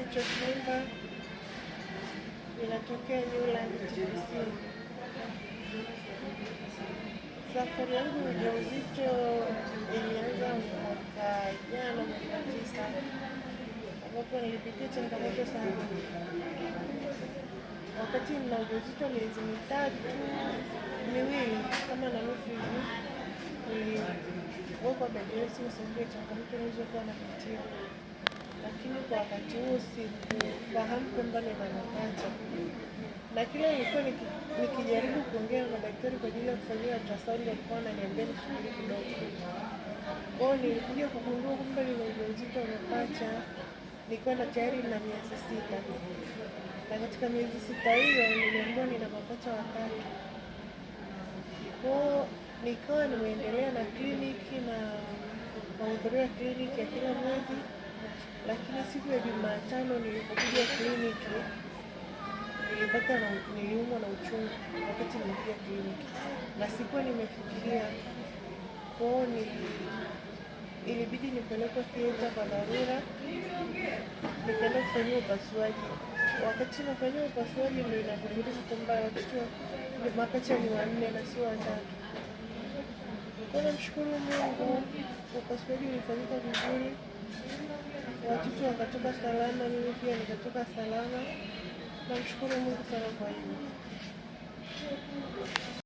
nilichokiimba inatokea Newland TBC. Safari yangu ya ujauzito ilianza mwaka jana mwezi 9, ambapo nilipitia changamoto sana. Wakati nina ujauzito miezi miwili kama na nusu hivi, niliwekwa bed rest kwa sababu ya changamoto nilizokuwa napitia, lakini kwa wakati huo sikufahamu kwamba nina mapacha, na kila nilikuwa nikijaribu kuongea na daktari kwa ajili ya kufanyia ultrasound walikuwa wananiambia nisubiri kidogo. Kwa hiyo nilikuja kugundua kwamba nina ujauzito wa mapacha nikiwa tayari na miezi 6, na katika miezi 6 hiyo niliambiwa nina mapacha 3. Kwa hiyo nikawa nimeendelea na kliniki na mahudhurio ya kliniki ya kila mwezi, lakini siku ya Jumatano nilipokuja kliniki niliumwa na uchungu wakati nimekuja kliniki na sikuwa nimefikiria. Kwa hiyo ilibidi nipelekwe theater kwa dharura, nikaenda kufanyia upasuaji. Wakati nafanyia upasuaji ndio inagundulika kwamba watoto mapacha ni 4 na sio 3. Kwa namshukuru Mungu, upasuaji ulifanyika vizuri, watoto wakatoka salama, mimi pia nikatoka salama. Namshukuru Mungu sana kwa hilo.